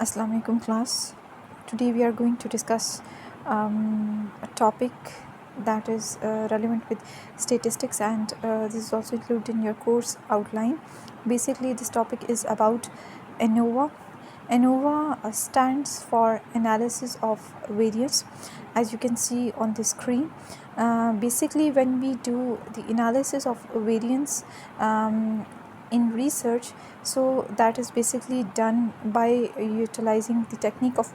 Assalamu alaikum class. Today we are going to discuss a topic that is relevant with statistics, and this is also included in your course outline. Basically, this topic is about ANOVA. ANOVA stands for Analysis of Variance, as you can see on the screen. Basically, when we do the analysis of variance in research, so that is basically done by utilizing the technique of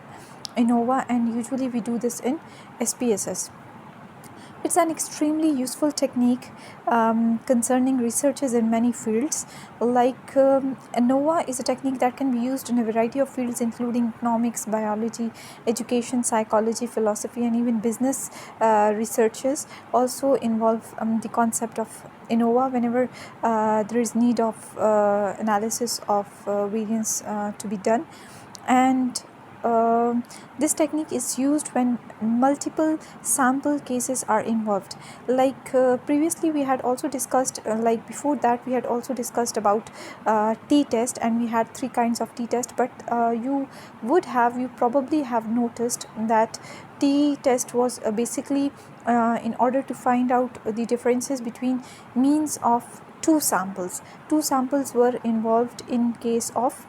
ANOVA, and usually we do this in SPSS. It's an extremely useful technique concerning researches in many fields. Like ANOVA is a technique that can be used in a variety of fields, including economics, biology, education, psychology, philosophy, and even business researches also involve the concept of ANOVA whenever there is need of analysis of variance to be done. And this technique is used when multiple sample cases are involved. Like previously we had also discussed, like before that we had also discussed about t-test, and we had 3 kinds of t-test, but you probably have noticed that t-test was basically in order to find out the differences between means of two samples. Two samples were involved in case of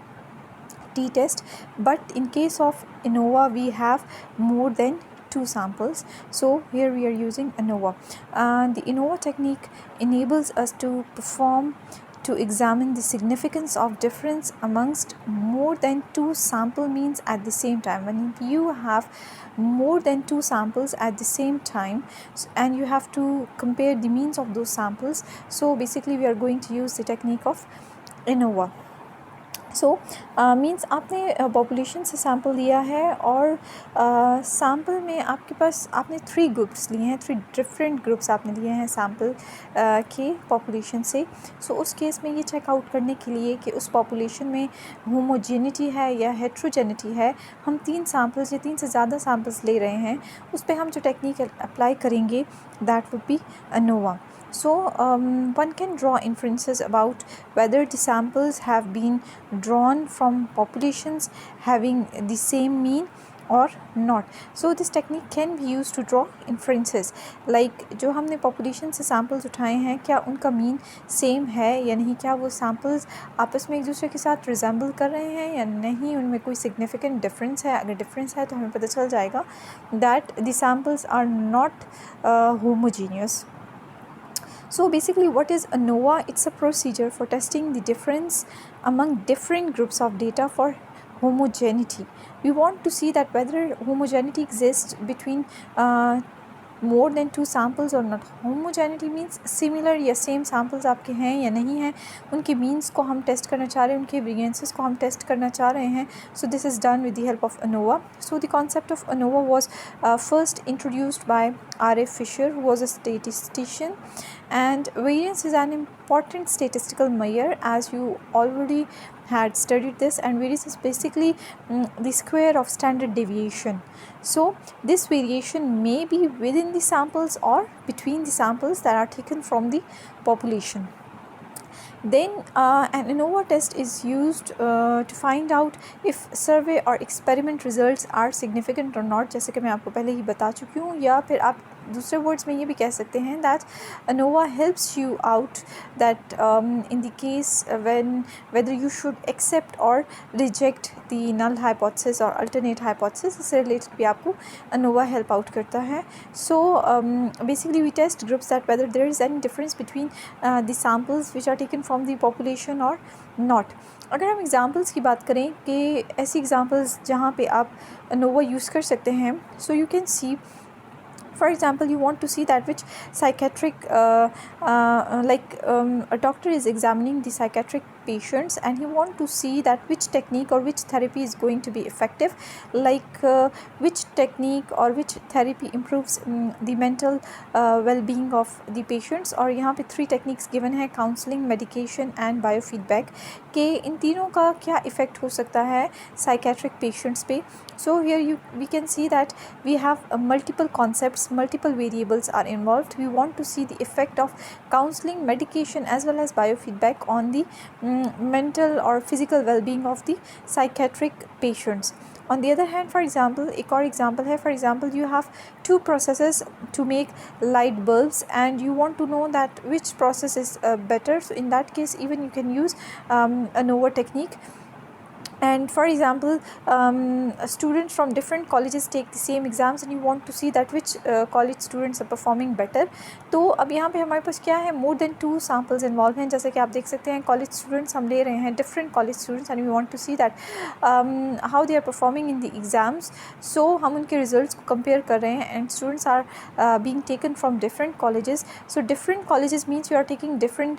t-test, but in case of ANOVA we have more than 2 samples. So here we are using ANOVA. The ANOVA technique enables us to examine the significance of difference amongst more than 2 sample means at the same time. When you have more than 2 samples at the same time and you have to compare the means of those samples, so basically we are going to use the technique of ANOVA. So means आपने population से sample लिया है और sample में आपके पास आपने 3 groups लिए हैं, 3 डिफरेंट ग्रुप्स आपने लिए हैं सैम्पल के पॉपुलेशन से. सो उस केस में ये चेकआउट करने के लिए कि उस पॉपुलेशन में होमोजेनिटी है या हेट्रोजेनिटी है, हम 3 सैम्पल्स या 3 से ज़्यादा सैम्पल्स ले रहे हैं, उस पर हम जो टेक्निक अप्लाई करेंगे that would be ANOVA. So one can draw inferences about whether the samples have been drawn from populations having the same mean or not. So this technique can be used to draw inferences. Like जो हमने population से samples उठाए हैं, क्या उनका mean same है या नहीं, क्या वो samples आपस में एक दूसरे के साथ resemble कर रहे हैं या नहीं, उनमें कोई significant difference है. अगर difference है तो हमें पता चल जाएगा that the samples are not homogeneous. So basically what is ANOVA? It's a procedure for testing the difference among different groups of data for homogeneity. We want to see that whether homogeneity exists between more than 2 samples or not. Homogeneity means similar या same samples आपके हैं या नहीं हैं, उनके means को हम test करना चाह रहे हैं, उनके variances को हम टेस्ट करना चाह रहे हैं. So this is done with the help of ANOVA. So the concept of ANOVA was first introduced by R.A. Fisher, who was a statistician, and variance is an important statistical measure, as you already had studied this, and variance is basically the square of standard deviation. So this variation may be within the samples or between the samples that are taken from the population. Then an ANOVA test is used to find out if survey or experiment results are significant or not, जैसे कि मैं आपको पहले ही बता चुकी हूँ. या फिर आप दूसरे वर्ड्स में ये भी कह सकते हैं that ANOVA helps you out that in the case when whether you should accept or reject the null hypothesis or alternate hypothesis, इससे related भी आपको ANOVA help out करता है. So basically we test groups that whether there is any difference between the samples which are taken from the population or not. अगर हम examples की बात करें कि ऐसी एग्ज़ाम्पल्स जहाँ पे आप ANOVA यूज़ कर सकते हैं, so you can see, for example, you want to see that which psychiatric a doctor is examining the psychiatric patients and he want to see that which technique or which therapy is going to be effective, like which technique or which therapy improves the mental well-being of the patients. और यहाँ पे 3 techniques given है, counseling, medication and biofeedback, कि इन तीनों का क्या effect हो सकता है psychiatric patients पे. So here we can see that we have multiple concepts, multiple variables are involved. We want to see the effect of counseling, medication as well as biofeedback on the mental or physical well-being of the psychiatric patients. On the other hand, for example, एक और example है, for example, you have two processes to make light bulbs and you want to know that which process is better. So in that case, even you can use ANOVA technique. And for example, students from different colleges take the same exams and you want to see that which college students are performing better. तो अब यहाँ पे हमारे पास क्या है, more than 2 samples involved हैं. जैसे कि आप देख सकते हैं college students हम ले रहे हैं, different college students, and we want to see that how they are performing in the exams. So हम उनके results को compare कर रहे हैं and students are being taken from different colleges. So different colleges means you are taking different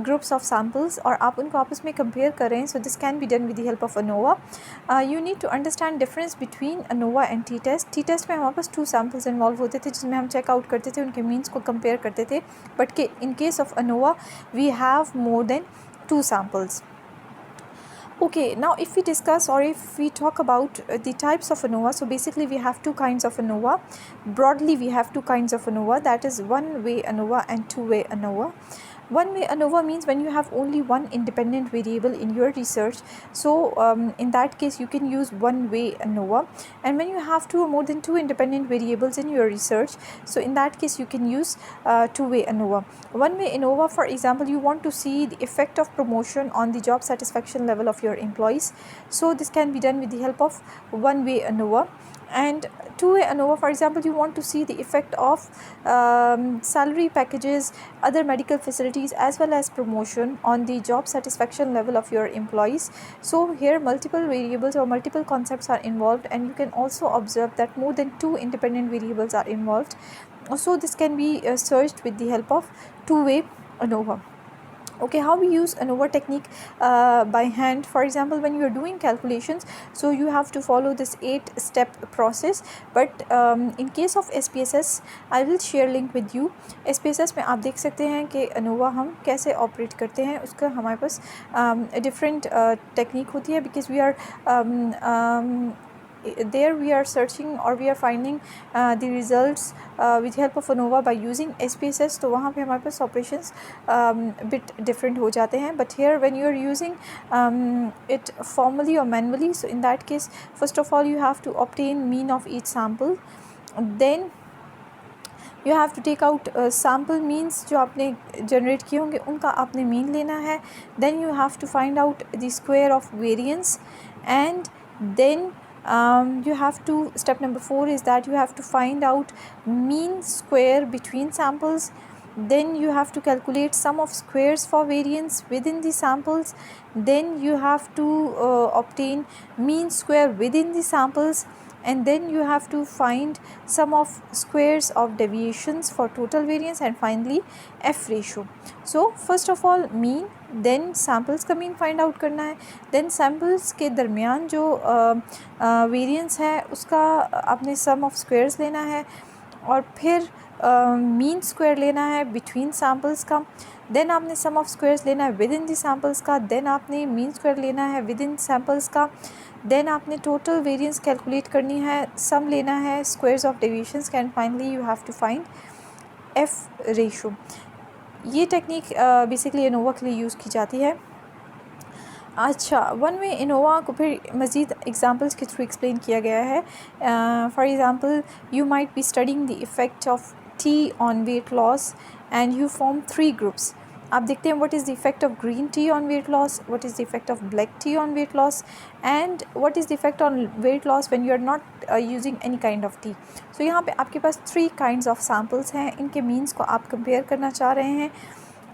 groups of samples और आप उनको आपस में compare कर रहे हैं. So this can be done with the help of ANOVA. You need to understand difference between ANOVA and t-test. t-test में हमारे पास 2 samples involve होते थे जिसमें हम check out करते थे, उनके means को compare करते थे. But in case of ANOVA we have more than 2 samples. Okay, now if we discuss or if we talk about the types of ANOVA, so basically we have 2 kinds of ANOVA. Broadly we have 2 kinds of ANOVA, that is one-way ANOVA and two-way ANOVA. One-way ANOVA means when you have only one independent variable in your research. So in that case you can use one-way ANOVA. And when you have 2 or more than 2 independent variables in your research, so in that case you can use two-way ANOVA. One-way ANOVA, for example, you want to see the effect of promotion on the job satisfaction level of your employees. So this can be done with the help of one-way ANOVA. And two-way ANOVA, for example, you want to see the effect of salary packages, other medical facilities, as well as promotion on the job satisfaction level of your employees. So here multiple variables or multiple concepts are involved, and you can also observe that more than 2 independent variables are involved. So this can be searched with the help of two-way ANOVA. Okay, how we use ANOVA technique by hand. For example, when you are doing calculations, so you have to follow this 8-step process. But in case of SPSS, I will share link with you. SPSS में आप देख सकते हैं कि ANOVA हम कैसे operate करते हैं. उसका हमारे पास डिफरेंट टेक्निक होती है, because we are there we are searching or we are finding the results with help of ANOVA by using SPSS. तो वहाँ पे हमारे पास operations bit different हो जाते हैं. But here when you are using it formally or manually, so in that case first of all you have to obtain mean of each sample. Then you have to take out sample means जो आपने generate किए होंगे उनका आपने mean लेना है. Then you have to find out the square of variance, and then you have to, step number 4 is that you have to find out mean square between samples. Then you have to calculate sum of squares for variance within the samples. Then you have to obtain mean square within the samples, and then you have to find sum of squares of deviations for total variance, and finally F ratio. So first of all mean, then samples का mean find out करना है. Then samples के दरमियान जो variance है उसका आपने sum of squares लेना है, और फिर mean square लेना है between samples का. Then आपने sum of squares लेना है within the samples का. Then आपने mean square लेना है within samples का. Then आपने total variance calculate करनी है, sum लेना है squares of deviations का, and finally you have to find F ratio. ये टेक्निक बेसिकली ANOVA के लिए यूज़ की जाती है. अच्छा, वन वे ANOVA को फिर मज़ीद एग्जांपल्स के थ्रू एक्सप्लेन किया गया है. For example, you might be studying the effect of tea on weight loss and you form 3 groups. आप देखते हैं what is the effect of green tea on weight loss, what is the effect of black tea on weight loss, and what is the effect on weight loss when you are not using any kind of tea. So यहाँ पे आपके पास 3 kinds of samples हैं. इनके means को आप compare करना चाह रहे हैं,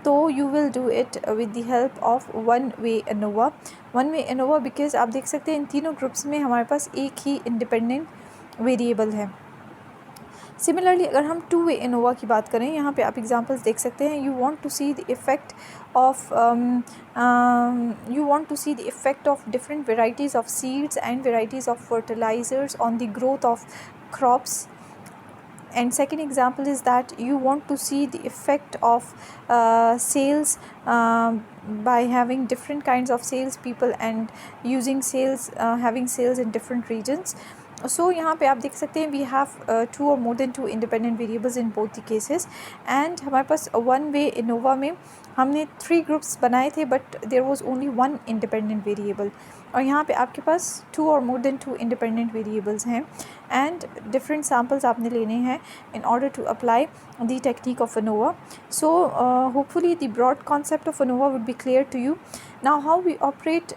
तो you will do it with the help of one way ANOVA. One way ANOVA because आप देख सकते हैं इन तीनों ग्रुप्स में हमारे पास एक ही इंडिपेंडेंट वेरिएबल है. सिमिलरली अगर हम टू वे ANOVA की बात करें, यहाँ पे आप एग्जांपल्स देख सकते हैं. You want to see the effect of different varieties of seeds and varieties of fertilisers on the growth of crops. And second example is that you want to see the effect of sales by having different kinds of sales people and using sales having sales in different regions. So यहाँ पे आप देख सकते हैं we have 2 or more than 2 independent variables in both the cases, and हमारे पास one way ANOVA में हमने 3 groups बनाए थे but there was only 1 independent variable, और यहाँ पे आपके पास 2 और मोर देन 2 इंडिपेंडेंट वेरिएबल्स हैं एंड डिफरेंट सैम्पल्स आपने लेने हैं in order to apply the technique of ANOVA. So hopefully the broad concept of ANOVA would be clear to you. Now how we operate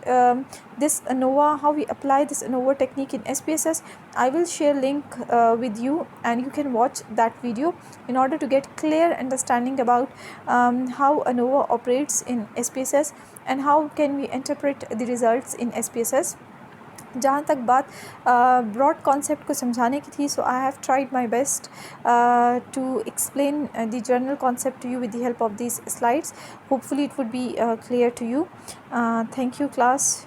this ANOVA, how we apply this ANOVA technique in SPSS, I will share link with you and you can watch that video in order to get clear understanding about how ANOVA operates in SPSS and how can we interpret the results in SPSS. जहाँ तक बात broad concept को समझाने की थी, so I have tried my best to explain the general concept to you with the help of these slides. Hopefully it would be clear to you. Thank you class.